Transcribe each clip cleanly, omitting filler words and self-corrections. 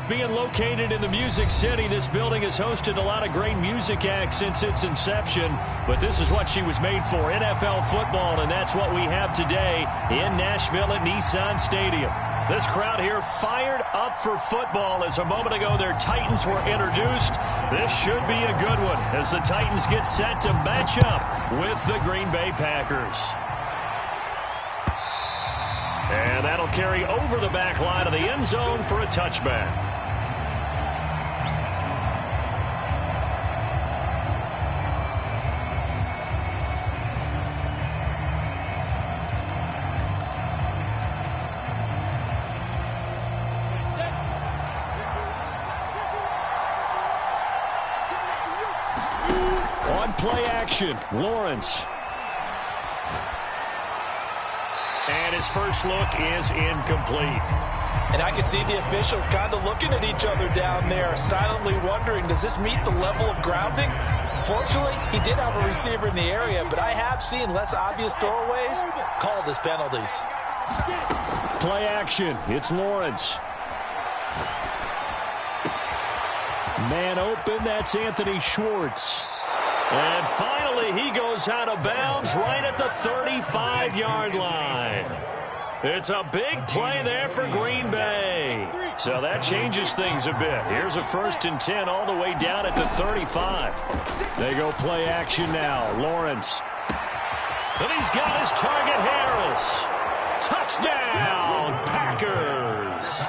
Being located in the Music City, this building has hosted a lot of great music acts since its inception, but this is what she was made for, NFL football, and that's what we have today in Nashville at Nissan Stadium. This crowd here fired up for football as a moment ago their Titans were introduced. This should be a good one as the Titans get set to match up with the Green Bay Packers. And that'll carry over the back line of the end zone for a touchback. On play action, Lawrence. And his first look is incomplete. And I can see the officials kind of looking at each other down there, silently wondering, does this meet the level of grounding? Fortunately, he did have a receiver in the area, but I have seen less obvious throwaways called as penalties. Play action, it's Lawrence. Man open, that's Anthony Schwartz. And finally, he goes out of bounds right at the 35-yard line. It's a big play there for Green Bay. So that changes things a bit. Here's a 1st and 10 all the way down at the 35. They go play action now. Lawrence. And he's got his target, Harris. Touchdown, Packers.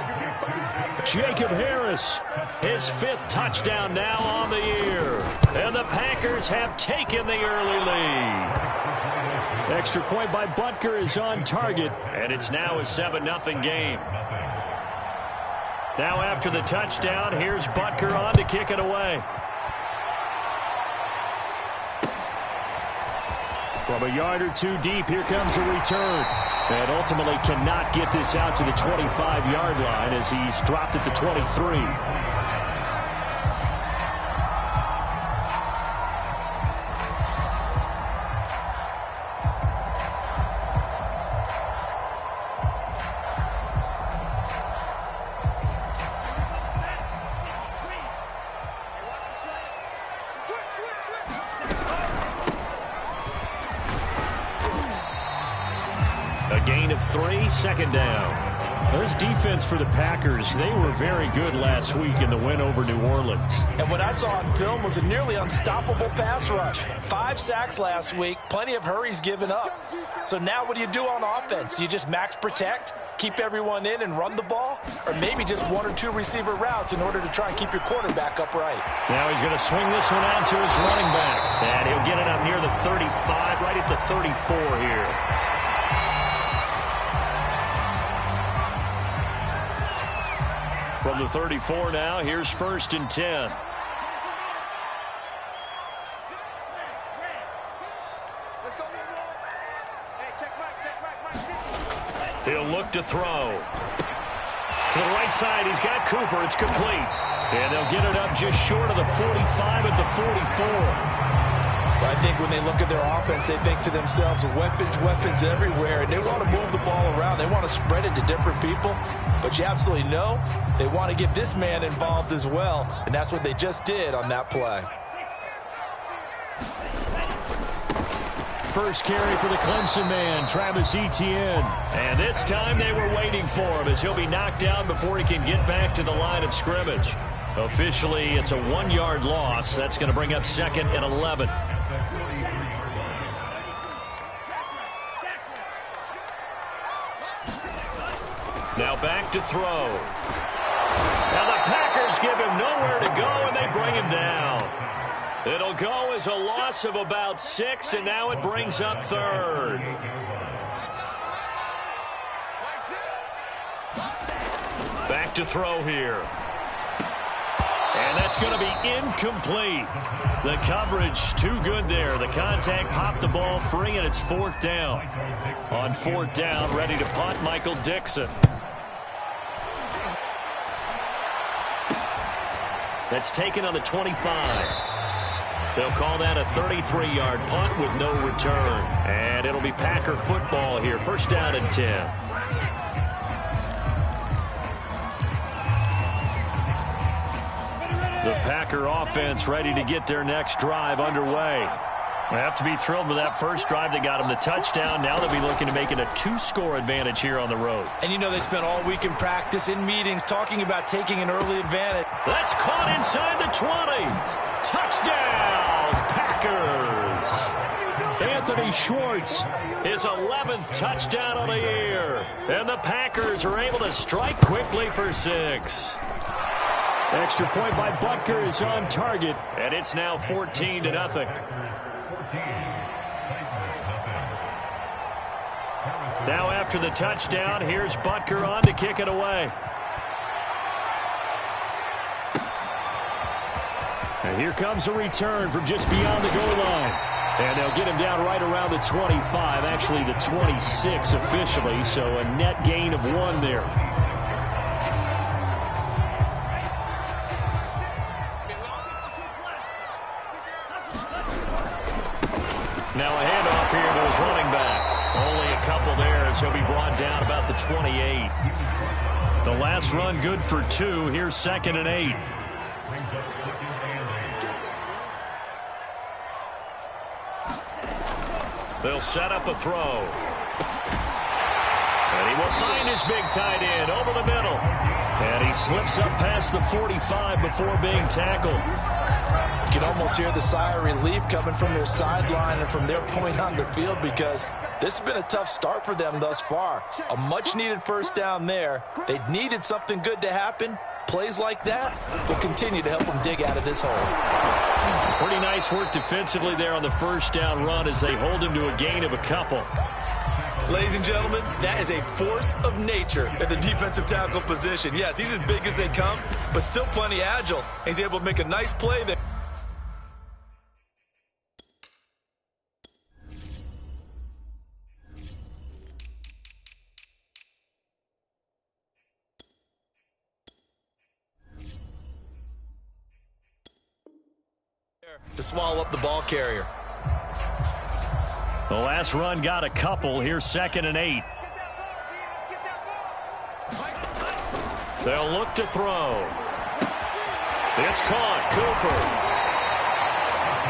Jacob Harris, his 5th touchdown now on the year. And the Packers have taken the early lead. Extra point by Butker is on target, and it's now a 7-0 game. Now after the touchdown, here's Butker on to kick it away. From a yard or two deep, here comes a return. And ultimately cannot get this out to the 25-yard line as he's dropped at the 23. A gain of 3, 2nd down. This defense for the Packers, they were very good last week in the win over New Orleans. And what I saw on film was a nearly unstoppable pass rush. 5 sacks last week, plenty of hurries given up. So now what do you do on offense? You just max protect, keep everyone in and run the ball? Or maybe just 1 or 2 receiver routes in order to try and keep your quarterback upright? Now he's going to swing this one out to his running back. And he'll get it up near the 35, right at the 34 here. From the 34 now, here's 1st and 10. He'll look to throw. To the right side, he's got Cooper. It's complete. And they'll get it up just short of the 45 at the 44. I think when they look at their offense, they think to themselves, weapons everywhere, and they want to move the ball around. They want to spread it to different people, but you absolutely know they want to get this man involved as well, and that's what they just did on that play. First carry for the Clemson man, Travis Etienne. And this time they were waiting for him as he'll be knocked down before he can get back to the line of scrimmage. Officially, it's a 1-yard loss. That's going to bring up 2nd and 11. Now back to throw. Now the Packers give him nowhere to go, and they bring him down. It'll go as a loss of about 6, and now it brings up 3rd. Back to throw here. And that's going to be incomplete. The coverage too good there. The contact popped the ball free, and it's 4th down. On 4th down, ready to punt, Michael Dixon. That's taken on the 25. They'll call that a 33-yard punt with no return. And it'll be Packer football here. First down and 10. The Packer offense ready to get their next drive underway. They have to be thrilled with that first drive that got them the touchdown. Now they'll be looking to make it a 2-score advantage here on the road. And you know they spent all week in practice, in meetings, talking about taking an early advantage. That's caught inside the 20. Touchdown, Packers. Anthony Schwartz, his 11th touchdown of the year. And the Packers are able to strike quickly for 6. Extra point by Butker is on target. And it's now 14-0. Now after the touchdown, here's Butker on to kick it away. And here comes a return from just beyond the goal line. And they'll get him down right around the 25, actually the 26 officially, so a net gain of 1 there. Now a handoff here to his running back. Only a couple there as he'll be brought down about the 28. The last run good for 2. Here's 2nd and 8. They'll set up a throw. And he will find his big tight end over the middle. And he slips up past the 45 before being tackled. You can almost hear the sigh of relief coming from their sideline and from their point on the field because this has been a tough start for them thus far. A much-needed first down there. They needed something good to happen. Plays like that will continue to help them dig out of this hole. Pretty nice work defensively there on the first down run as they hold him to a gain of a couple. Ladies and gentlemen, that is a force of nature at the defensive tackle position. Yes, he's as big as they come, but still plenty agile. He's able to make a nice play there. To swallow up the ball carrier. The last run got a couple. Here's 2nd and 8. They'll look to throw. It's caught. Cooper.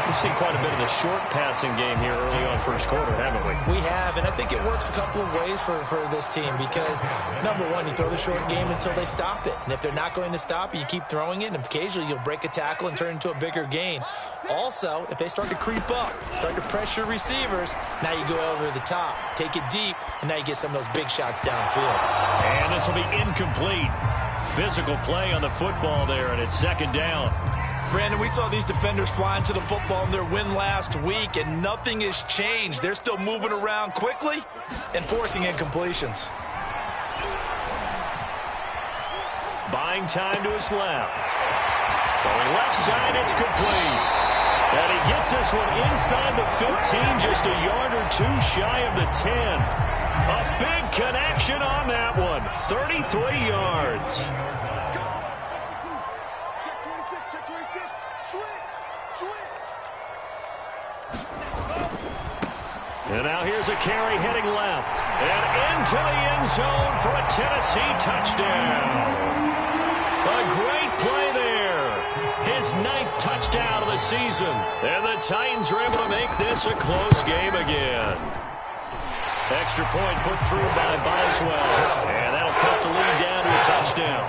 We've seen quite a bit of the short passing game here early on first quarter, haven't we? We have, and I think it works a couple of ways for this team because, number one, you throw the short game until they stop it. And if they're not going to stop it, you keep throwing it, and occasionally you'll break a tackle and turn it into a bigger gain. Also, if they start to creep up, start to pressure receivers, now you go over the top, take it deep, and now you get some of those big shots downfield. And this will be incomplete. Physical play on the football there, and it's 2nd down. Brandon, we saw these defenders flying to the football in their win last week, and nothing has changed. They're still moving around quickly and forcing incompletions. Buying time to his left. Throwing left side, it's complete. And he gets this one inside the 15, just a yard or 2 shy of the 10. A big connection on that one. 33 yards. And now here's a carry heading left. And into the end zone for a Tennessee touchdown. A great play there. His 9th touchdown of the season. And the Titans are able to make this a close game again. Extra point put through by Boswell. And that'll cut the lead down to a touchdown.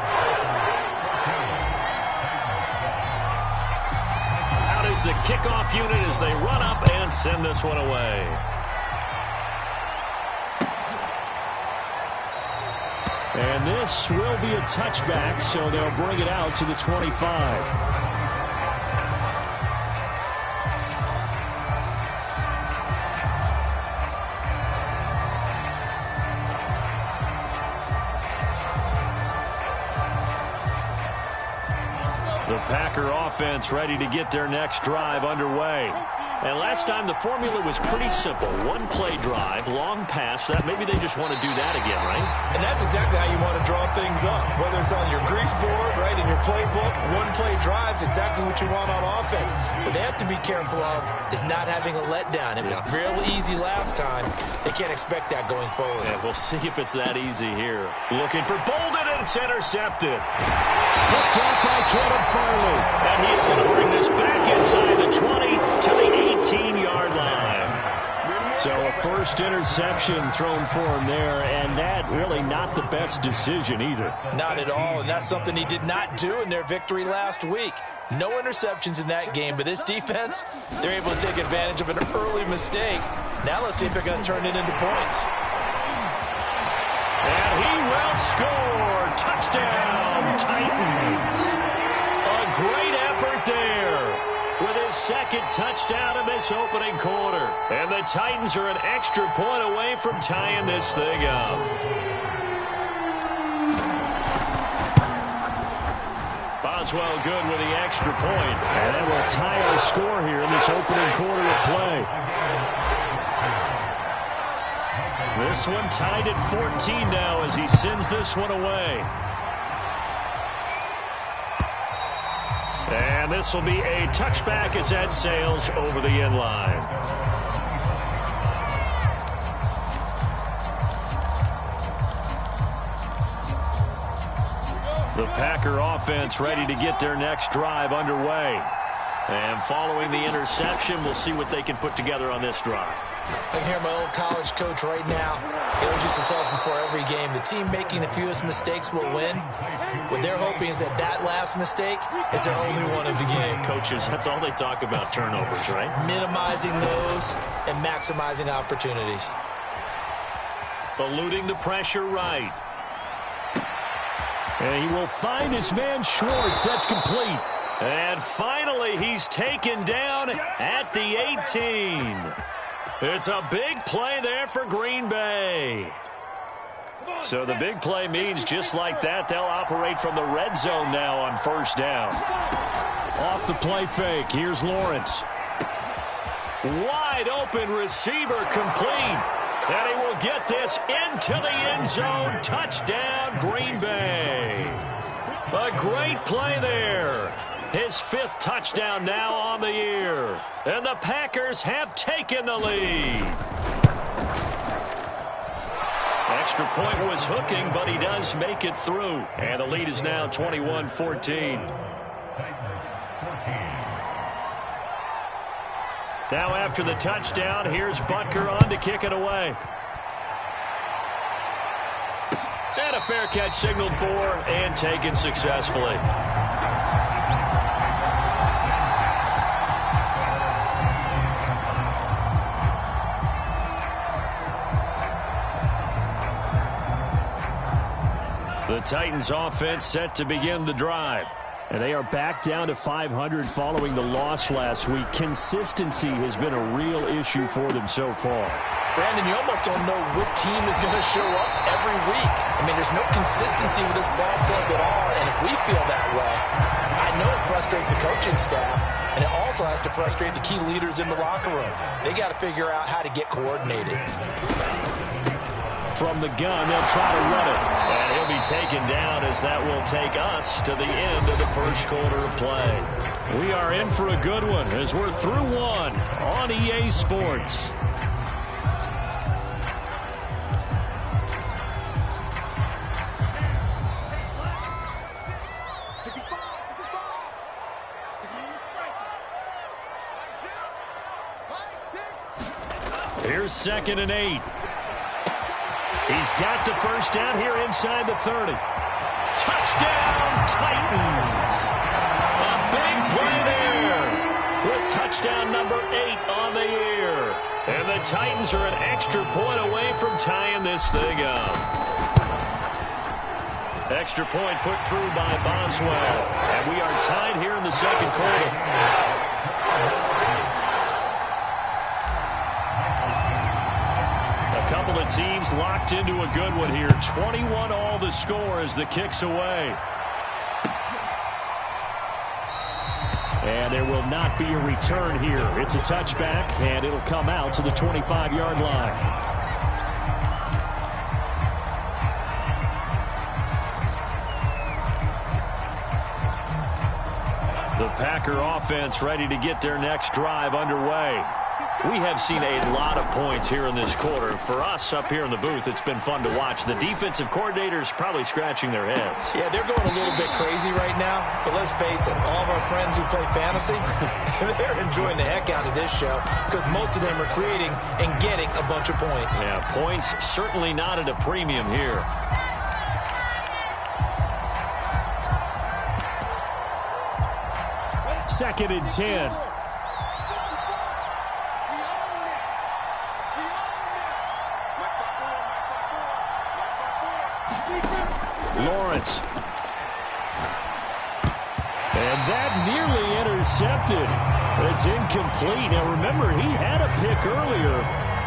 Out is the kickoff unit as they run up and send this one away. And this will be a touchback, so they'll bring it out to the 25. The Packer offense ready to get their next drive underway. And last time the formula was pretty simple. One-play drive, long pass. That maybe they just want to do that again, right? And that's exactly how you want to draw things up. Whether it's on your grease board, right, in your playbook, one-play drive's exactly what you want on offense. What they have to be careful of is not having a letdown. It was real easy last time. They can't expect that going forward. Yeah, we'll see if it's that easy here. Looking for Bolden, and it's intercepted. Picked up by Caleb Farley. And he is going to bring this back inside the 20 to the 18-yard line. So a first interception thrown for him there, and that really not the best decision either. Not at all, and that's something he did not do in their victory last week. No interceptions in that game, but this defense, they're able to take advantage of an early mistake. Now let's see if they're going to turn it into points. And he will score. Touchdown, Titans. A great effort there with his second touchdown in this opening quarter. And the Titans are an extra point away from tying this thing up. Boswell good with the extra point. And that will tie our score here in this opening quarter of play. This one tied at 14 now as he sends this one away. And this will be a touchback as that sails over the end line. The Packer offense ready to get their next drive underway. And following the interception, we'll see what they can put together on this drive. I can hear my old college coach right now. He always used to tell us before every game, the team making the fewest mistakes will win. What they're hoping is that that last mistake is their only one of the game. Coaches, that's all they talk about, turnovers, right? Minimizing those and maximizing opportunities. Eluding the pressure right. And he will find his man Schwartz. That's complete. And finally, he's taken down at the 18. It's a big play there for Green Bay. So the big play means just like that, they'll operate from the red zone now on first down. Off the play fake, here's Lawrence. Wide open receiver complete. And he will get this into the end zone. Touchdown, Green Bay. A great play there. His fifth touchdown now on the year. And the Packers have taken the lead. Extra point was hooking, but he does make it through. And the lead is now 21-14. Now after the touchdown, here's Butker on to kick it away. And a fair catch signaled for and taken successfully. The Titans offense set to begin the drive. And they are back down to 500 following the loss last week. Consistency has been a real issue for them so far. Brandon, you almost don't know what team is going to show up every week. I mean, there's no consistency with this ball club at all, and if we feel that way, I know it frustrates the coaching staff, and it also has to frustrate the key leaders in the locker room. They got to figure out how to get coordinated. From the gun, they'll try to run it. And he'll be taken down as that will take us to the end of the first quarter of play. We are in for a good one as we're through one on EA Sports. Here's 2nd and 8. He's got the first down here inside the 30. Touchdown, Titans. A big play there with touchdown number 8 on the year. And the Titans are an extra point away from tying this thing up. Extra point put through by Boswell. And we are tied here in the second quarter. Couple of teams locked into a good one here. 21 all the score as the kick's away. And there will not be a return here. It's a touchback, and it'll come out to the 25-yard line. The Packer offense ready to get their next drive underway. We have seen a lot of points here in this quarter. For us up here in the booth, it's been fun to watch. The defensive coordinators probably scratching their heads. Yeah, they're going a little bit crazy right now. But let's face it, all of our friends who play fantasy, they're enjoying the heck out of this show because most of them are creating and getting a bunch of points. Yeah, points certainly not at a premium here. Second and 10. Lawrence. And that nearly intercepted. It's incomplete. Now remember, he had a pick earlier,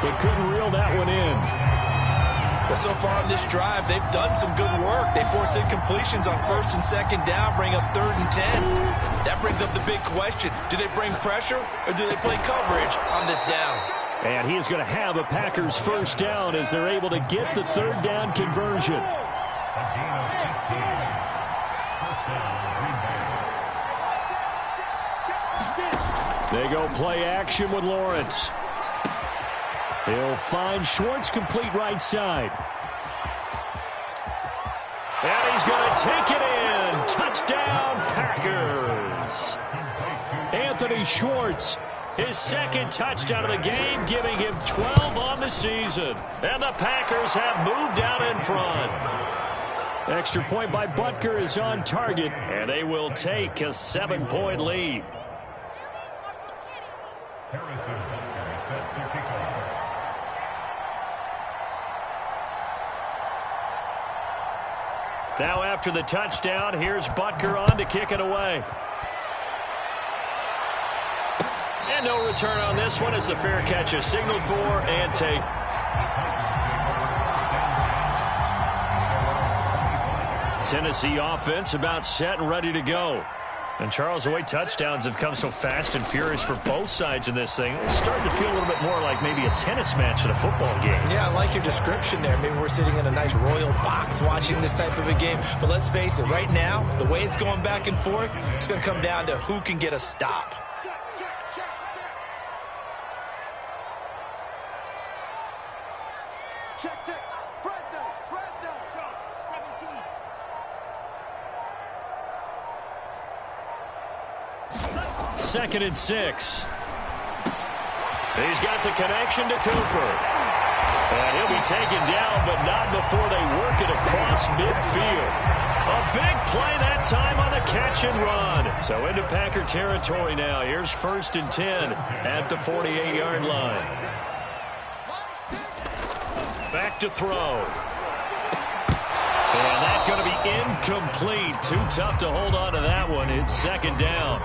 but couldn't reel that one in. But so far on this drive, they've done some good work. They force incompletions on first and second down, bring up 3rd and 10. That brings up the big question. Do they bring pressure or do they play coverage on this down? And he is going to have a Packers first down as they're able to get the 3rd down conversion. They go play action with Lawrence. He'll find Schwartz complete right side. And he's going to take it in. Touchdown, Packers. Anthony Schwartz, his second touchdown of the game, giving him 12 on the season. And the Packers have moved out in front. Extra point by Butker is on target, and they will take a 7-point lead. Now after the touchdown, here's Butker on to kick it away. And no return on this one as the fair catch is signaled for and taken. Tennessee offense about set and ready to go. And Charles, the way touchdowns have come so fast and furious for both sides in this thing, it's starting to feel a little bit more like maybe a tennis match at a football game. Yeah, I like your description there. Maybe we're sitting in a nice royal box watching this type of a game. But let's face it, right now, the way it's going back and forth, it's going to come down to who can get a stop. Check. Fresno. 17. 2nd and 6. He's got the connection to Cooper. And he'll be taken down, but not before they work it across midfield. A big play that time on the catch and run. So into Packer territory now. Here's 1st and 10 at the 48-yard line. Back to throw. And that's going to be incomplete. Too tough to hold on to that one. It's 2nd down.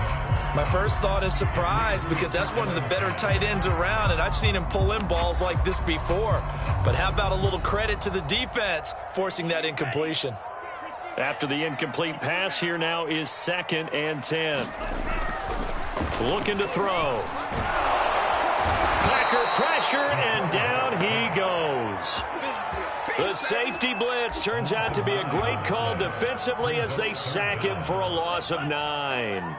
My first thought is surprise because that's one of the better tight ends around, and I've seen him pull in balls like this before. But how about a little credit to the defense forcing that incompletion? After the incomplete pass, here now is 2nd and 10. Looking to throw. Packer pressure, and down he goes. The safety blitz turns out to be a great call defensively as they sack him for a loss of 9.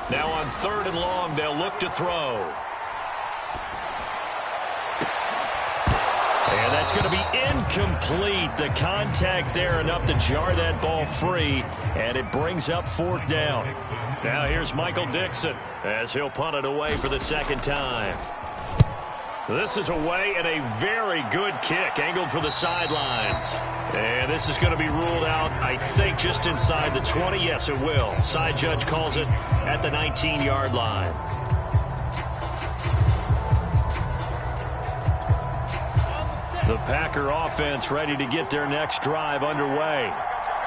Now on 3rd and long, they'll look to throw. And that's going to be incomplete. The contact there enough to jar that ball free, and it brings up 4th down. Now here's Michael Dixon as he'll punt it away for the 2nd time. This is away and a very good kick angled for the sidelines. And this is going to be ruled out, I think, just inside the 20. Yes, it will. Side judge calls it at the 19-yard line. The Packer offense ready to get their next drive underway.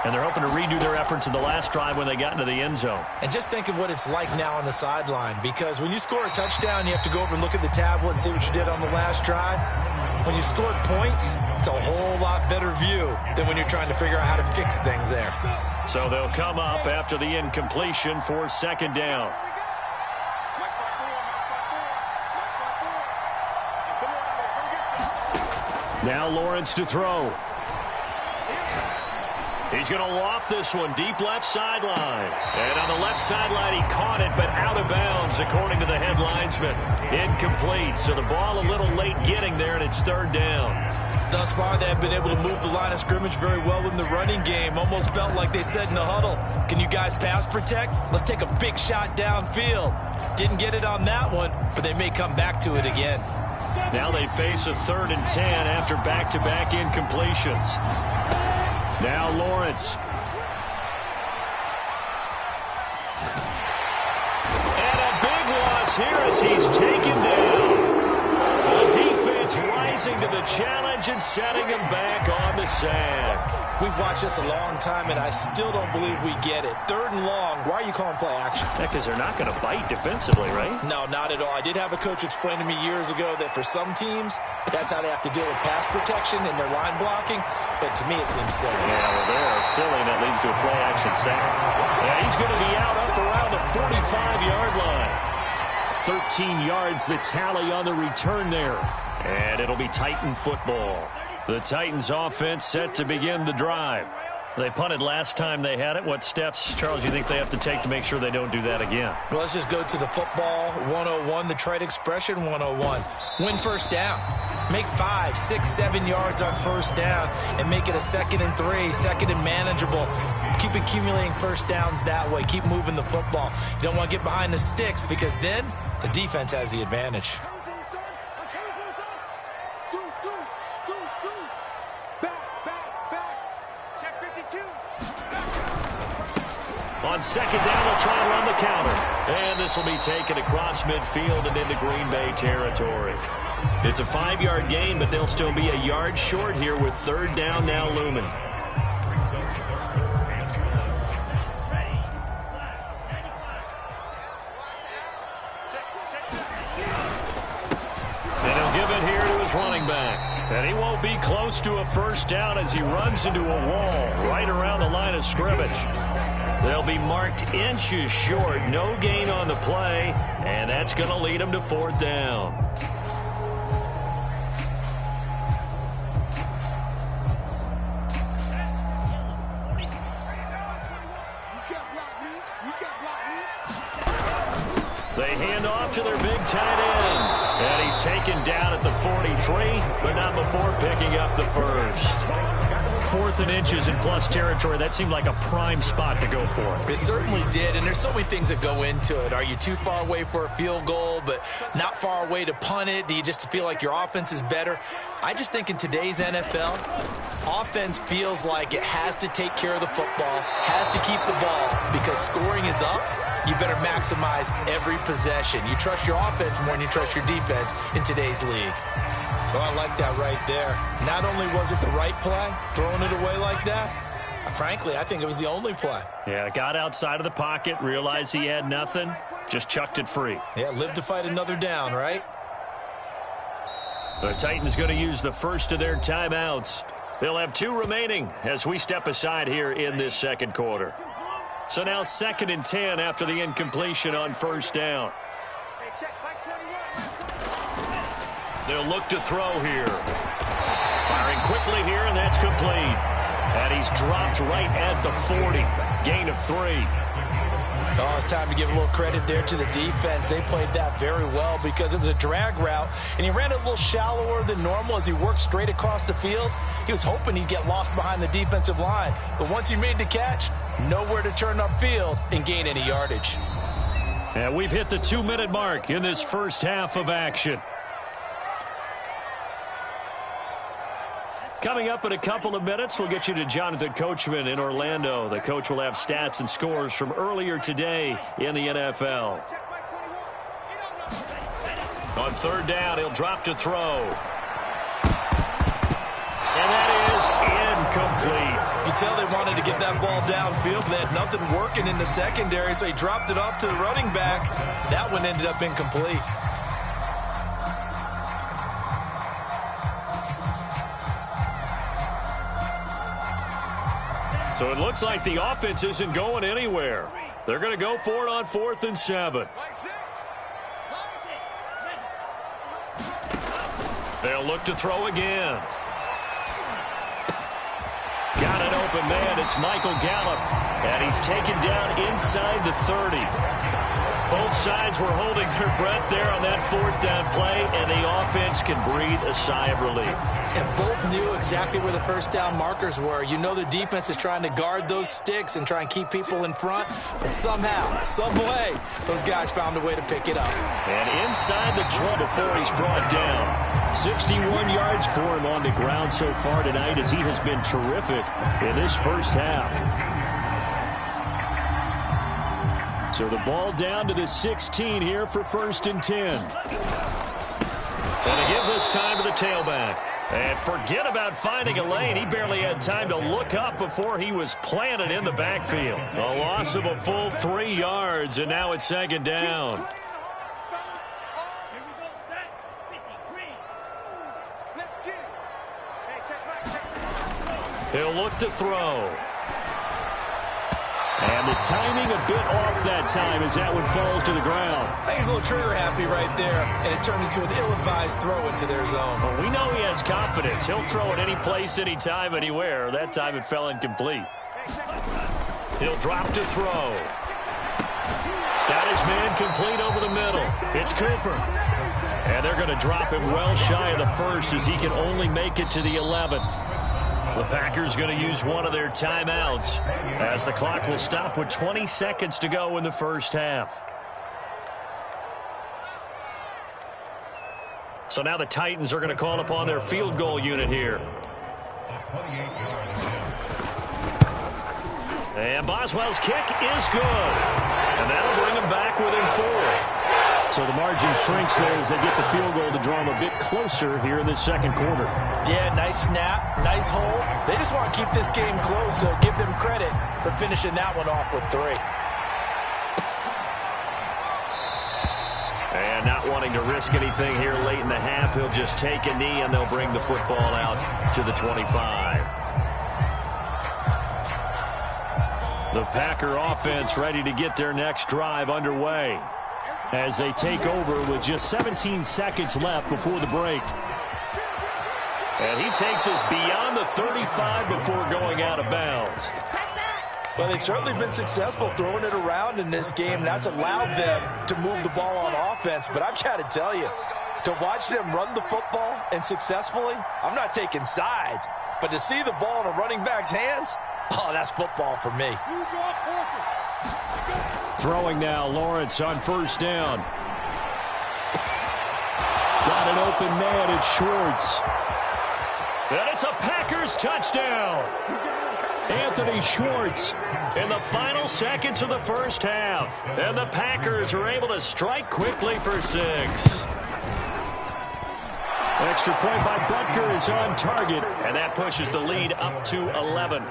And they're hoping to redo their efforts in the last drive when they got into the end zone. And just think of what it's like now on the sideline, because when you score a touchdown, you have to go over and look at the tablet and see what you did on the last drive. When you scored points, it's a whole lot better view than when you're trying to figure out how to fix things there. So they'll come up after the incompletion for second down. Now Lawrence to throw. He's going to loft this one deep left sideline. And on the left sideline, he caught it, but out of bounds, according to the head linesman. Incomplete. So the ball a little late getting there, and it's third down. Thus far, they have been able to move the line of scrimmage very well in the running game. Almost felt like they said in the huddle, can you guys pass protect? Let's take a big shot downfield. Didn't get it on that one, but they may come back to it again. Now they face a 3rd and 10 after back-to-back incompletions. Now Lawrence. And a big loss here as he's taken down. The defense rising to the challenge and setting him back on the sack. We've watched this a long time, and I still don't believe we get it. 3rd and long. Why are you calling play action? Because they're not going to bite defensively, right? No, not at all. I did have a coach explain to me years ago that for some teams, that's how they have to deal with pass protection and their line blocking. But to me, it seems silly. Yeah, well, they're silly, and that leads to a play action sack. Yeah, he's going to be out up around the 45-yard line. 13 yards the tally on the return there. And it'll be Titan football. The Titans offense set to begin the drive. They punted last time they had it. What steps, Charles, you think they have to take to make sure they don't do that again? Well, let's just go to the football 101, the trade expression 101. Win first down. Make 5, 6, 7 yards on first down and make it a 2nd and 3, 2nd and manageable. Keep accumulating first downs that way. Keep moving the football. You don't want to get behind the sticks because then the defense has the advantage. On second down, they'll try and run the counter. And this will be taken across midfield and into Green Bay territory. It's a 5-yard gain, but they'll still be a yard short here with 3rd down now looming. And he'll give it here to his running back. And he won't be close to a first down as he runs into a wall right around the line of scrimmage. They'll be marked inches short. No gain on the play, and that's going to lead them to 4th down. They hand off to their big tight end. And he's taken down at the 43, but not before picking up the first. 4th and inches in plus territory. That seemed like a prime spot to go for. It certainly did, and there's so many things that go into it. Are you too far away for a field goal, but not far away to punt it? Do you just feel like your offense is better? I just think in today's NFL, offense feels like it has to take care of the football, has to keep the ball, because scoring is up. You better maximize every possession. You trust your offense more than you trust your defense in today's league. Oh, I like that right there. Not only was it the right play, throwing it away like that, frankly, I think it was the only play. Yeah, got outside of the pocket, realized he had nothing, just chucked it free. Yeah, live to fight another down, right? The Titans going to use the first of their timeouts. They'll have 2 remaining as we step aside here in this second quarter. So now 2nd and 10 after the incompletion on first down. They'll look to throw here. Firing quickly here, and that's complete. And he's dropped right at the 40. Gain of 3. Oh, it's time to give a little credit there to the defense. They played that very well because it was a drag route, and he ran it a little shallower than normal as he worked straight across the field. He was hoping he'd get lost behind the defensive line. But once he made the catch, nowhere to turn upfield and gain any yardage. And we've hit the 2-minute mark in this first half of action. Coming up in a couple of minutes, we'll get you to Jonathan Coachman in Orlando. The coach will have stats and scores from earlier today in the NFL. On 3rd down, he'll drop to throw. And that is incomplete. You could tell they wanted to get that ball downfield, but they had nothing working in the secondary, so he dropped it off to the running back. That one ended up incomplete. So it looks like the offense isn't going anywhere. They're going to go for it on 4th and 7. They'll look to throw again. Got an open man. It's Michael Gallup. And he's taken down inside the 30. Both sides were holding their breath there on that 4th down play, and the offense can breathe a sigh of relief. And both knew exactly where the first down markers were. You know the defense is trying to guard those sticks and try and keep people in front, but somehow, some way, those guys found a way to pick it up. And inside the 12 before he's brought down. 61 yards for him on the ground so far tonight, as he has been terrific in this first half. So the ball down to the 16 here for 1st and 10. And to give this time to the tailback. And forget about finding a lane. He barely had time to look up before he was planted in the backfield. A loss of a full 3 yards, and now it's 2nd down. He'll look to throw. And the timing a bit off that time as that one falls to the ground. I think he's a little trigger happy right there, and it turned into an ill-advised throw into their zone. Well, we know he has confidence. He'll throw it any place, anytime, anywhere. That time it fell incomplete. He'll drop to throw. Got his man complete over the middle. It's Cooper. And they're going to drop him well shy of the 1st as he can only make it to the 11th. The Packers going to use one of their timeouts as the clock will stop with 20 seconds to go in the first half. So now the Titans are going to call upon their field goal unit here. And Boswell's kick is good. And that'll bring him back within 4. So the margin shrinks there as they get the field goal to draw them a bit closer here in this 2nd quarter. Yeah, nice snap, nice hole. They just want to keep this game close, so give them credit for finishing that one off with 3. And not wanting to risk anything here late in the half, he'll just take a knee and they'll bring the football out to the 25. The Packer offense ready to get their next drive underway as they take over with just 17 seconds left before the break. And he takes us beyond the 35 before going out of bounds. Well, they've certainly been successful throwing it around in this game. That's allowed them to move the ball on offense. But I've got to tell you, to watch them run the football and successfully, I'm not taking sides. But to see the ball in a running back's hands, oh, that's football for me. Throwing now, Lawrence on 1st down. Got an open man, it's Schwartz. And it's a Packers touchdown. Anthony Schwartz in the final seconds of the first half. And the Packers are able to strike quickly for 6. Extra point by Butker is on target, and that pushes the lead up to 11.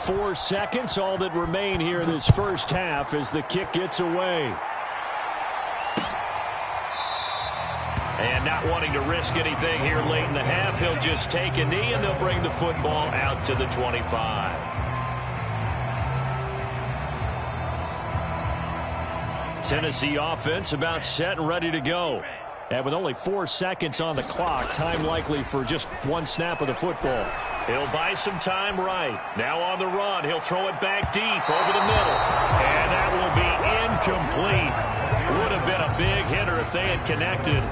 4 seconds, all that remain here in this first half as the kick gets away. And not wanting to risk anything here late in the half, he'll just take a knee and they'll bring the football out to the 25. Tennessee offense about set and ready to go. And with only 4 seconds on the clock, time likely for just 1 snap of the football. He'll buy some time right. Now on the run, he'll throw it back deep over the middle. And that will be incomplete. Would have been a big hitter if they had connected.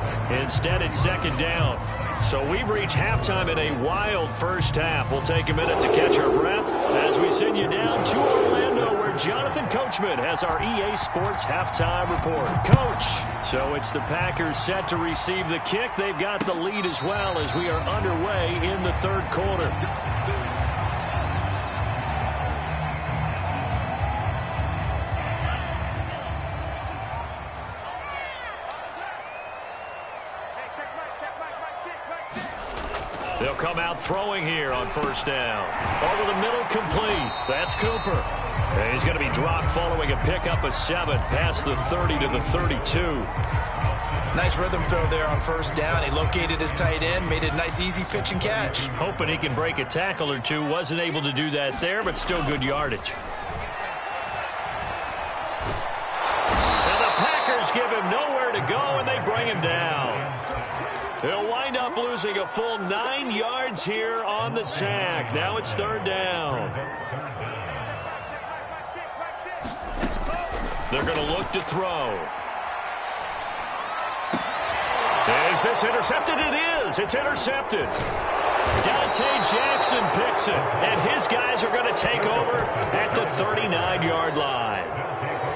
Instead, it's 2nd down. So we've reached halftime in a wild first half. We'll take a minute to catch our breath as we send you down to Orlando, where Jonathan Coachman has our EA Sports halftime report. Coach, so it's the Packers set to receive the kick. They've got the lead as well as we are underway in the 3rd quarter. They'll come out throwing here on first down. Over the middle, complete. That's Cooper. And he's going to be dropped following a pickup of 7 past the 30 to the 32. Nice rhythm throw there on first down. He located his tight end, made it a nice easy pitch and catch. Hoping he can break a tackle or two. Wasn't able to do that there, but still good yardage. Now the Packers give him nowhere to go, and they bring him down. He'll wind up losing a full 9 yards here on the sack. Now it's third down. They're going to look to throw. Is this intercepted? It is. It's intercepted. Dante Jackson picks it, and his guys are going to take over at the 39-yard line.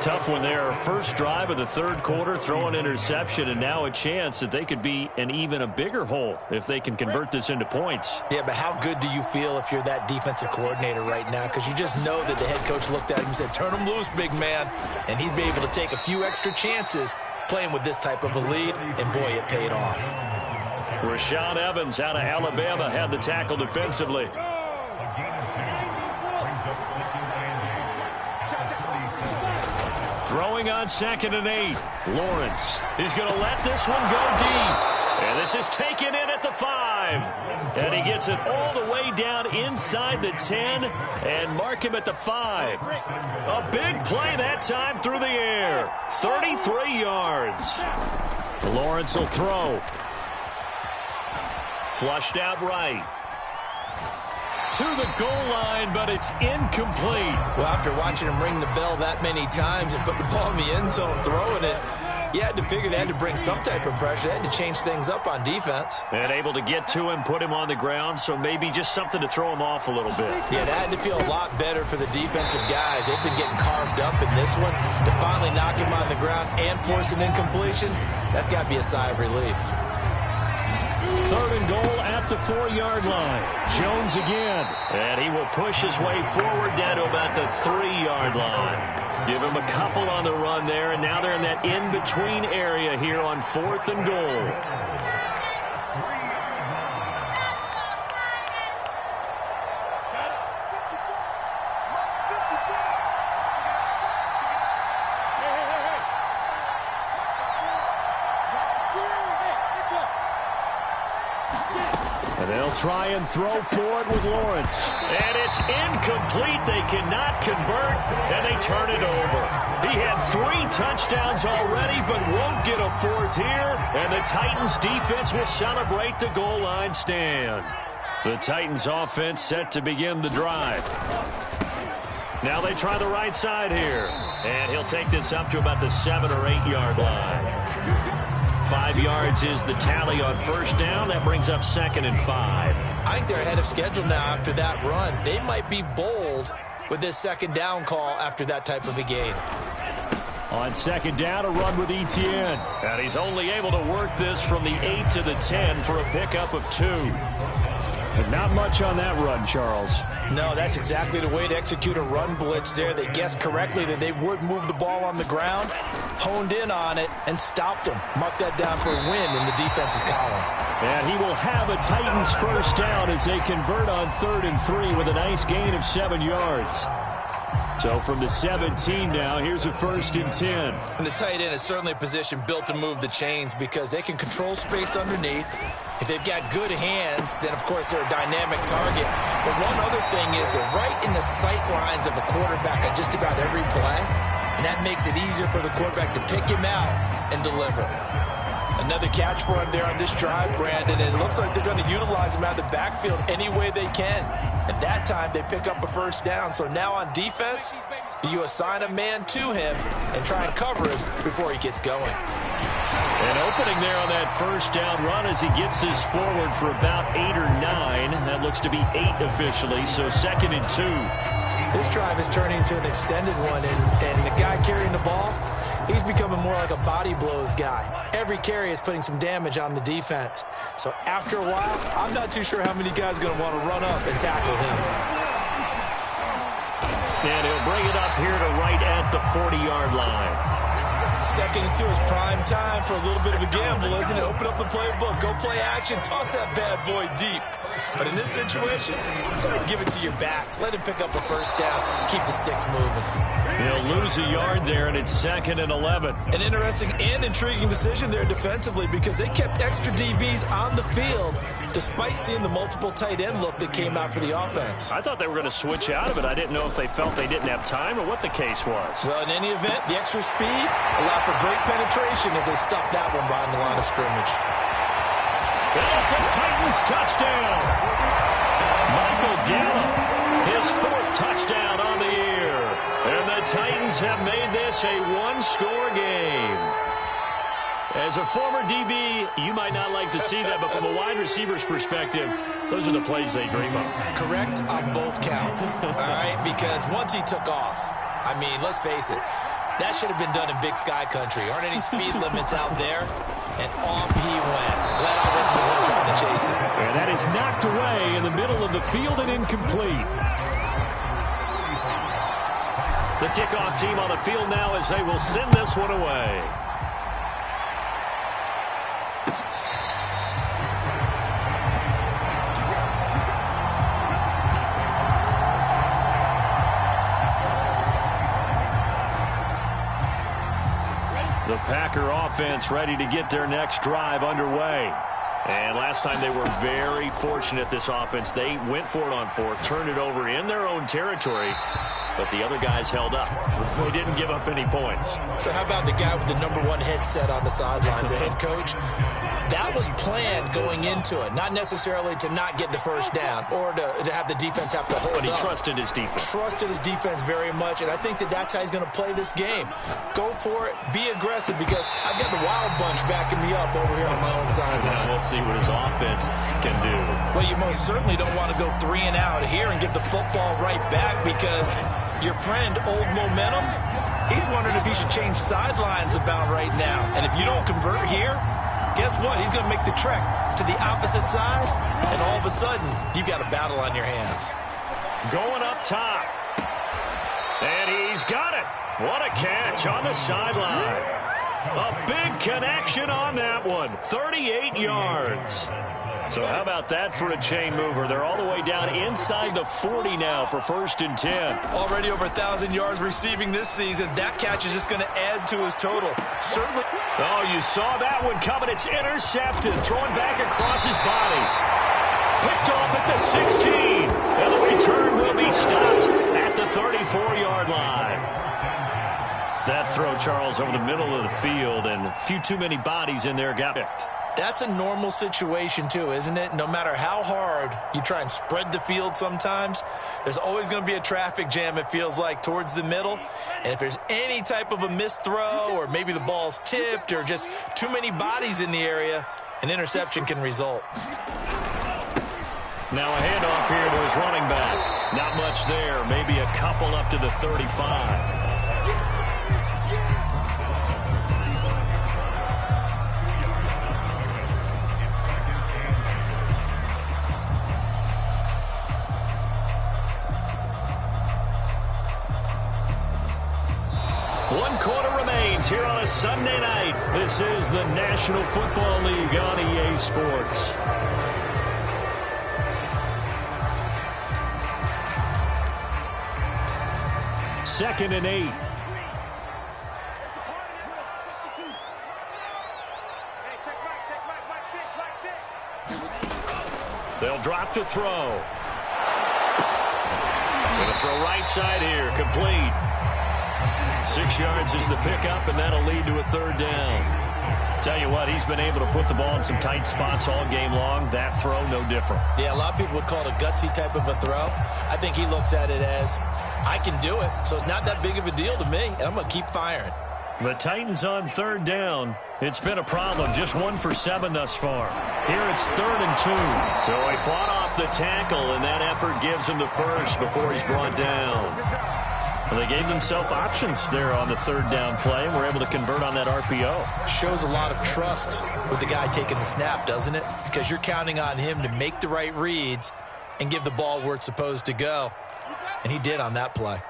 Tough one there. First drive of the third quarter, throw an interception, and now a chance that they could be in even a bigger hole if they can convert this into points. Yeah, but how good do you feel if you're that defensive coordinator right now? Because you just know that the head coach looked at him and said, turn him loose, big man. And he'd be able to take a few extra chances playing with this type of a lead, and boy, it paid off. Rashaan Evans out of Alabama had the tackle defensively. Throwing on 2nd and 8. Lawrence is going to let this one go deep. And this is taken in at the 5. And he gets it all the way down inside the 10 and mark him at the 5. A big play that time through the air. 33 yards. Lawrence will throw. Flushed out right. To the goal line, but it's incomplete. Well, after watching him ring the bell that many times and put the ball in the end zone throwing it, you had to figure they had to bring some type of pressure. They had to change things up on defense. And able to get to him, put him on the ground, so maybe just something to throw him off a little bit. Yeah, that had to feel a lot better for the defensive guys. They've been getting carved up in this one. To finally knock him on the ground and force an incompletion, that's got to be a sigh of relief. 3rd and goal at the 4-yard line. Jones again. And he will push his way forward down to about the 3-yard line. Give him a couple on the run there, and now they're in that in-between area here on 4th and goal. Try and throw forward with Lawrence. And it's incomplete. They cannot convert, and they turn it over. He had 3 touchdowns already, but won't get a 4th here. And the Titans defense will celebrate the goal line stand. The Titans offense set to begin the drive. Now they try the right side here. And he'll take this up to about the 7 or 8 yard line. 5 yards is the tally on first down. That brings up 2nd and 5. I think they're ahead of schedule now after that run. They might be bold with this 2nd down call after that type of a game. On 2nd down, a run with Etienne. And he's only able to work this from the 8 to the 10 for a pickup of 2. But not much on that run, Charles. No, that's exactly the way to execute a run blitz there. They guessed correctly that they would move the ball on the ground, honed in on it, and stopped them. Mark that down for a win in the defense's column. And he will have a Titans first down as they convert on 3rd and 3 with a nice gain of 7 yards. So from the 17 now, here's a 1st and 10. And the tight end is certainly a position built to move the chains because they can control space underneath. If they've got good hands, then, of course, they're a dynamic target. But one other thing is they're right in the sight lines of a quarterback on just about every play, and that makes it easier for the quarterback to pick him out and deliver. Another catch for him there on this drive, Brandon, and it looks like they're going to utilize him out of the backfield any way they can. At that time, they pick up a first down. So now on defense, do you assign a man to him and try and cover him before he gets going? An opening there on that first down run as he gets this forward for about 8 or 9. That looks to be 8 officially, so 2nd and 2. This drive is turning into an extended one, and the guy carrying the ball, he's becoming more like a body blows guy. Every carry is putting some damage on the defense. So after a while, I'm not too sure how many guys are going to want to run up and tackle him. And he'll bring it up here to right at the 40-yard line. 2nd and 2 is prime time for a little bit of a gamble, isn't it? Open up the playbook, go play action, toss that bad boy deep. But in this situation, go ahead and give it to your back. Let him pick up a first down. Keep the sticks moving. They'll lose a yard there, and it's 2nd and 11. An interesting and intriguing decision there defensively because they kept extra DBs on the field despite seeing the multiple tight end look that came out for the offense. I thought they were going to switch out of it. I didn't know if they felt they didn't have time or what the case was. Well, in any event, the extra speed allowed for great penetration as they stuffed that one behind the line of scrimmage. And it's a Titans touchdown. Michael Gallup, his 4th touchdown on the year. And the Titans have made this a one-score game. As a former DB, you might not like to see that, but from a wide receiver's perspective, those are the plays they dream of. Correct on both counts, all right? Because once he took off, I mean, let's face it, that should have been done in Big Sky country. Aren't any speed limits out there? And off he went. Glad I wasn't the one trying to chase him. And that is knocked away in the middle of the field and incomplete. The kickoff team on the field now as they will send this one away. The Packer offense ready to get their next drive underway. And last time they were very fortunate, this offense. They went for it on 4th, turned it over in their own territory, but the other guys held up. They didn't give up any points. So how about the guy with the #1 headset on the sidelines, the head coach? That was planned going into it, not necessarily to not get the first down or to have the defense have to hold But he up. trusted his defense. Trusted his defense very much, and I think that's how he's going to play this game. Go for it, be aggressive, because I've got the Wild Bunch backing me up over here on my own sideline. We'll see what his offense can do. Well, you most certainly don't want to go 3 and out here and get the football right back because your friend, Old Momentum, he's wondering if he should change sidelines about right now. And if you don't convert here, guess what? He's going to make the trek to the opposite side, and all of a sudden, you've got a battle on your hands. Going up top. And he's got it. What a catch on the sideline. A big connection on that one. 38 yards. So how about that for a chain mover? They're all the way down inside the 40 now for 1st and 10. Already over 1,000 yards receiving this season. That catch is just going to add to his total. Certainly. Oh, you saw that one coming. It's intercepted. Thrown back across his body. Picked off at the 16. And the return will be stopped at the 34-yard line. That throw, Charles, over the middle of the field, and a few too many bodies in there got picked. That's a normal situation, too, isn't it? No matter how hard you try and spread the field sometimes, there's always going to be a traffic jam, it feels like, towards the middle. And if there's any type of a missed throw or maybe the ball's tipped or just too many bodies in the area, an interception can result. Now a handoff here to his running back. Not much there. Maybe a couple up to the 35. One quarter remains here on a Sunday night. This is the National Football League on EA Sports. Second and 8. They'll drop to throw. Going to throw right side here, complete. 6 yards is the pickup, and that'll lead to a 3rd down. Tell you what, he's been able to put the ball in some tight spots all game long. That throw, no different. Yeah, a lot of people would call it a gutsy type of a throw. I think he looks at it as, I can do it, so it's not that big of a deal to me, and I'm going to keep firing. The Titans on 3rd down. It's been a problem. Just 1 for 7 thus far. Here it's 3rd and 2. So he fought off the tackle, and that effort gives him the first before he's brought down. Well, they gave themselves options there on the 3rd down play, and were able to convert on that RPO. Shows a lot of trust with the guy taking the snap, doesn't it? Because you're counting on him to make the right reads and give the ball where it's supposed to go. And he did on that play.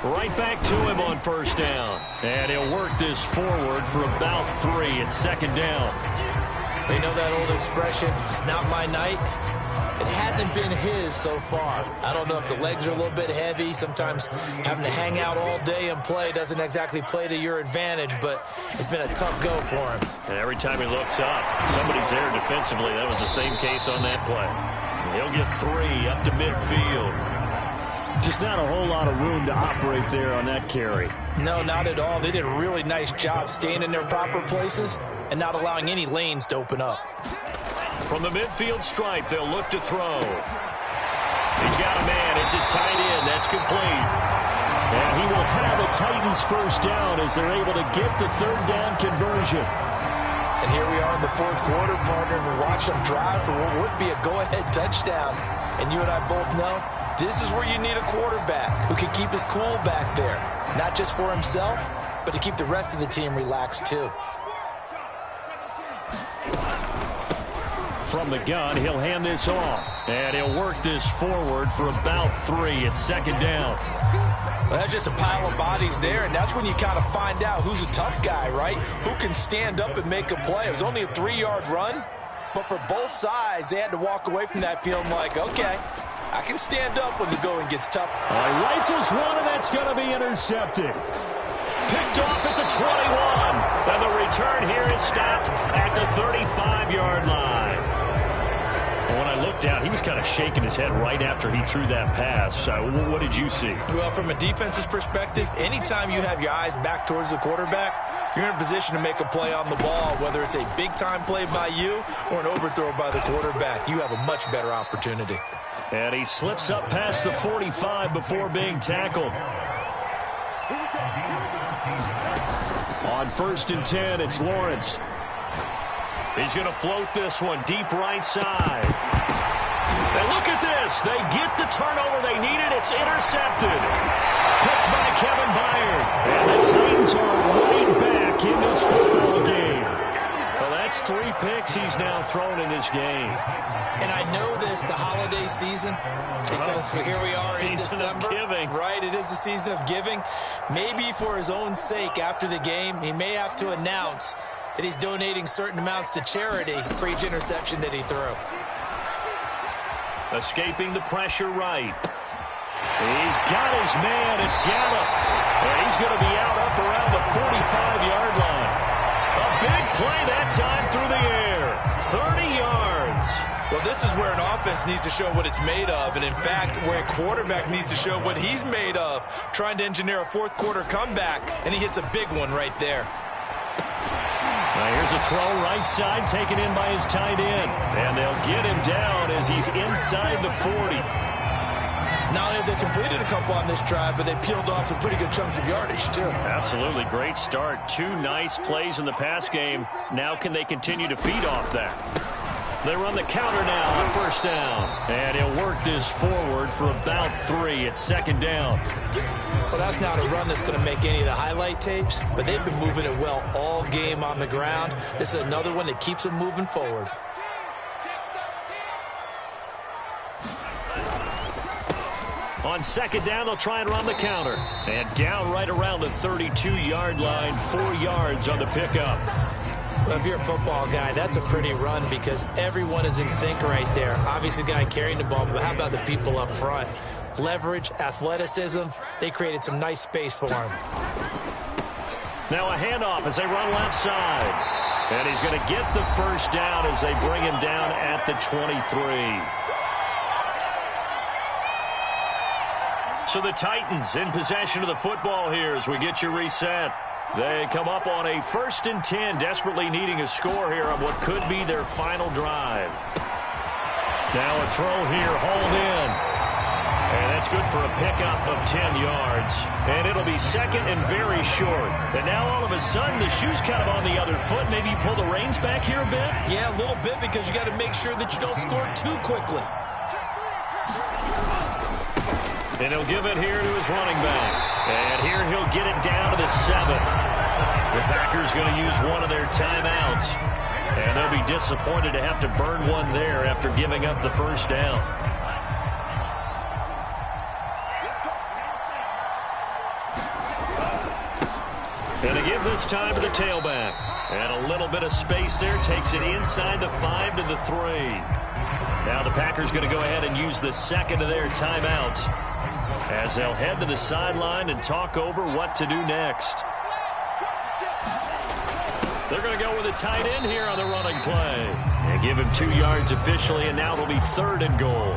Right back to him on first down. And he'll work this forward for about 3 at second down. They know that old expression, it's not my night. It hasn't been his so far. I don't know if the legs are a little bit heavy. Sometimes having to hang out all day and play doesn't exactly play to your advantage, but it's been a tough go for him. And every time he looks up, somebody's there defensively. That was the same case on that play. He'll get 3 up to midfield. Just not a whole lot of room to operate there on that carry. No, not at all. They did a really nice job staying in their proper places and not allowing any lanes to open up. From the midfield stripe, they'll look to throw. He's got a man. It's his tight end. That's complete. And he will have a Titans first down as they're able to get the third down conversion. And here we are in the fourth quarter, partner, and we watch them drive for what would be a go-ahead touchdown. And you and I both know this is where you need a quarterback who can keep his cool back there. Not just for himself, but to keep the rest of the team relaxed too. From the gun, he'll hand this off. And he'll work this forward for about 3 at second down. Well, that's just a pile of bodies there, and that's when you kind of find out who's a tough guy, right? Who can stand up and make a play. It was only a 3-yard run, but for both sides, they had to walk away from that feeling like, okay, I can stand up when the going gets tough. Rifles one, and that's going to be intercepted. Picked off at the 21. And the return here is stopped at the 35-yard line. And when I looked down, he was kind of shaking his head right after he threw that pass. What did you see? Well, from a defense's perspective, anytime you have your eyes back towards the quarterback, you're in a position to make a play on the ball, whether it's a big-time play by you or an overthrow by the quarterback. You have a much better opportunity. And he slips up past the 45 before being tackled. On 1st and 10, it's Lawrence. He's going to float this one deep right side. And look at this. They get the turnover they needed. It's intercepted. Picked by Kevin Byard. And the Titans are right back in this football game. Well, that's 3 picks he's now thrown in this game. And I know this, the holiday season, because here we are in December. Giving. Right, it is the season of giving. Maybe for his own sake after the game, he may have to announce that he's donating certain amounts to charity for each interception that he threw. Escaping the pressure right. He's got his man. It's Gallup. And he's going to be out up around the 45-yard line. A big play that time through the air. 30 yards. Well, this is where an offense needs to show what it's made of, and in fact, where a quarterback needs to show what he's made of, trying to engineer a fourth-quarter comeback, and he hits a big one right there. Now here's a throw right side taken in by his tight end, and they'll get him down as he's inside the 40. Not only have they completed a couple on this drive, but they peeled off some pretty good chunks of yardage, too. Absolutely. Great start. 2 nice plays in the pass game. Now can they continue to feed off that? They run the counter now on first down. And he'll work this forward for about 3 at second down. Well, that's not a run that's going to make any of the highlight tapes, but they've been moving it well all game on the ground. This is another one that keeps them moving forward. On second down, they'll try and run the counter. And down right around the 32-yard line, 4 yards on the pickup. Well, if you're a football guy, that's a pretty run because everyone is in sync right there. Obviously, the guy carrying the ball, but how about the people up front? Leverage, athleticism, they created some nice space for him. Now a handoff as they run left side. And he's going to get the first down as they bring him down at the 23. So the Titans in possession of the football here as we get you reset. They come up on a 1st and 10, desperately needing a score here on what could be their final drive. Now a throw here, hauled in. And that's good for a pickup of 10 yards. And it'll be second and very short. And now all of a sudden the shoe's kind of on the other foot. Maybe you pull the reins back here a bit? Yeah, a little bit because you got to make sure that you don't score too quickly. And he'll give it here to his running back. And here he'll get it down to the 7. The Packers going to use one of their timeouts. And they'll be disappointed to have to burn one there after giving up the first down. And to give this time to the tailback. And a little bit of space there. Takes it inside the 5 to the 3. Now the Packers going to go ahead and use the second of their timeouts as they'll head to the sideline and talk over what to do next. They're going to go with a tight end here on the running play. And give him 2 yards officially, and now it'll be 3rd and goal.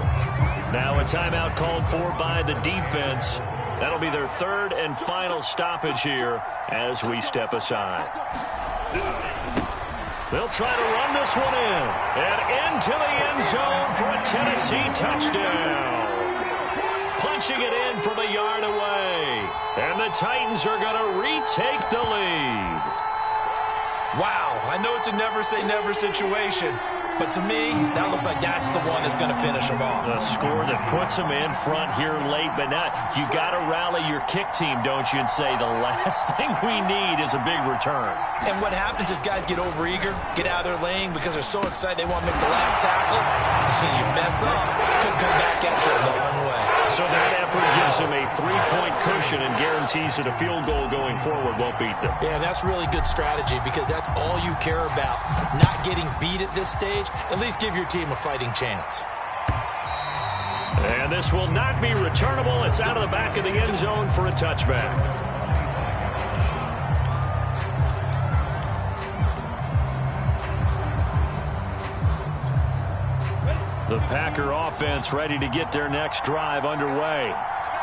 Now a timeout called for by the defense. That'll be their 3rd and final stoppage here as we step aside. They'll try to run this one in. And into the end zone for a Tennessee touchdown. Punching it in from a yard away. And the Titans are going to retake the lead. Wow, I know it's a never-say-never situation, but to me, that looks like that's the one that's going to finish them off. A score that puts them in front here late, but now you got to rally your kick team, don't you, and say the last thing we need is a big return. And what happens is guys get overeager, get out of their lane because they're so excited they want to make the last tackle. You mess up, could come back at you a long way. So that effort gives him a 3-point cushion and guarantees that a field goal going forward won't beat them. Yeah, that's really good strategy because that's all you care about. Not getting beat at this stage, at least give your team a fighting chance. And this will not be returnable. It's out of the back of the end zone for a touchback. The Packer offense ready to get their next drive underway.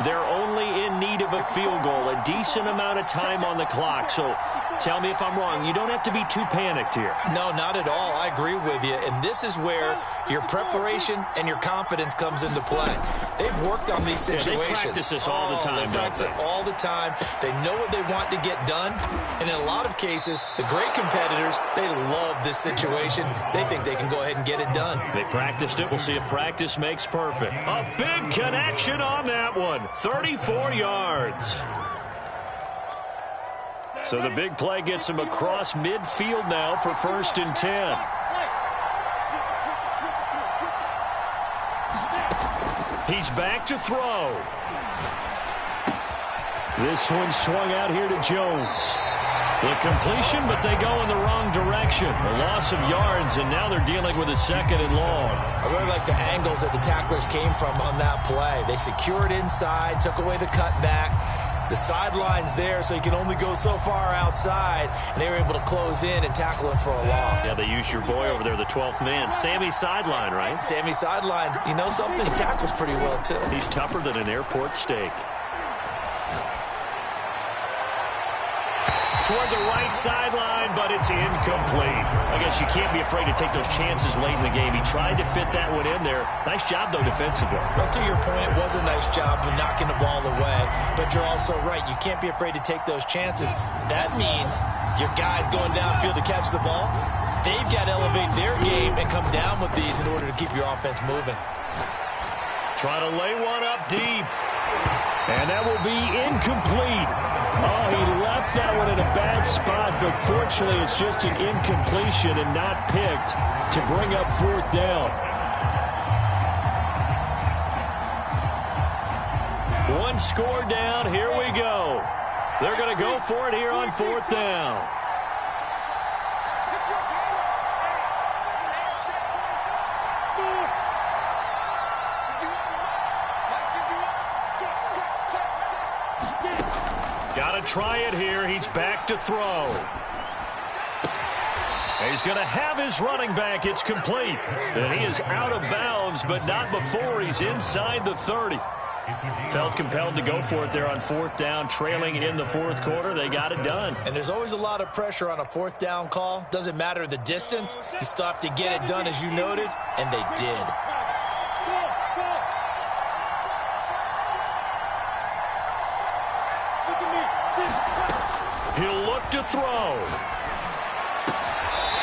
They're only in need of a field goal, a decent amount of time on the clock. So tell me if I'm wrong. You don't have to be too panicked here. No, not at all. I agree with you. And this is where your preparation and your confidence comes into play. They've worked on these situations. Yeah, they practice this all the time, They practice it all the time. They know what they want to get done. And in a lot of cases, the great competitors, they love this situation. They think they can go ahead and get it done. They practiced it. We'll see if practice makes perfect. A big connection on that one. 34 yards. So the big play gets him across midfield now for 1st and 10. He's back to throw. This one swung out here to Jones. The completion, but they go in the wrong direction. A loss of yards, and now they're dealing with a 2nd and long. I really like the angles that the tacklers came from on that play. They secured inside, took away the cutback. The sideline's there, so you can only go so far outside, and they were able to close in and tackle him for a loss. Yeah, they used your boy over there, the 12th man. Sammy Sideline, right? Sammy Sideline. You know something? He tackles pretty well, too. He's tougher than an airport steak. Toward the right sideline, but it's incomplete. I guess you can't be afraid to take those chances late in the game. He tried to fit that one in there. Nice job, though, defensively. Well, to your point, it was a nice job of knocking the ball away. But you're also right. You can't be afraid to take those chances. That means your guys going downfield to catch the ball, they've got to elevate their game and come down with these in order to keep your offense moving. Try to lay one up deep. And that will be incomplete. Oh, he left that one in a bad spot, but fortunately it's just an incompletion and not picked to bring up 4th down. One score down. Here we go. They're going to go for it here on 4th down. Got to try it here. He's back to throw. He's going to have his running back. It's complete. And he is out of bounds, but not before he's inside the 30. Felt compelled to go for it there on 4th down, trailing in the 4th quarter. They got it done. And there's always a lot of pressure on a 4th down call. Doesn't matter the distance. You still have to get it done, as you noted, and they did. He'll look to throw.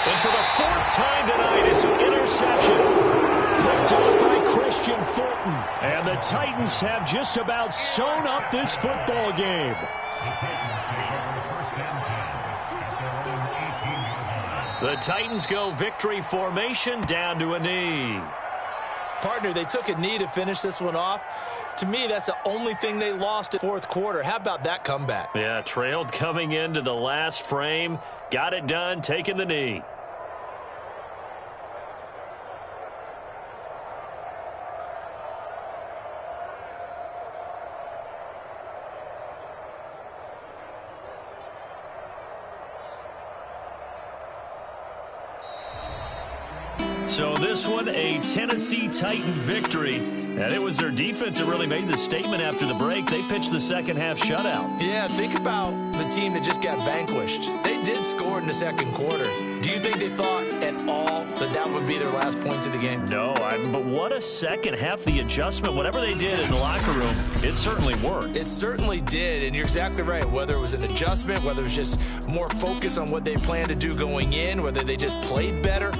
And for the 4th time tonight, it's an interception. Picked up by Christian Fulton. And the Titans have just about sewn up this football game. The Titans go victory formation down to a knee. Partner, they took a knee to finish this one off. To me, that's the only thing they lost in fourth quarter. How about that comeback? Yeah, trailed coming into the last frame. Got it done, taking the knee. So this one, a Tennessee Titan victory. And it was their defense that really made the statement after the break. They pitched the second half shutout. Yeah, think about the team that just got vanquished. They did score in the second quarter. Do you think they thought at all that that would be their last points of the game? No, but what a second half. The adjustment, whatever they did in the locker room, it certainly worked. It certainly did, and you're exactly right. Whether it was an adjustment, whether it was just more focus on what they planned to do going in, whether they just played better,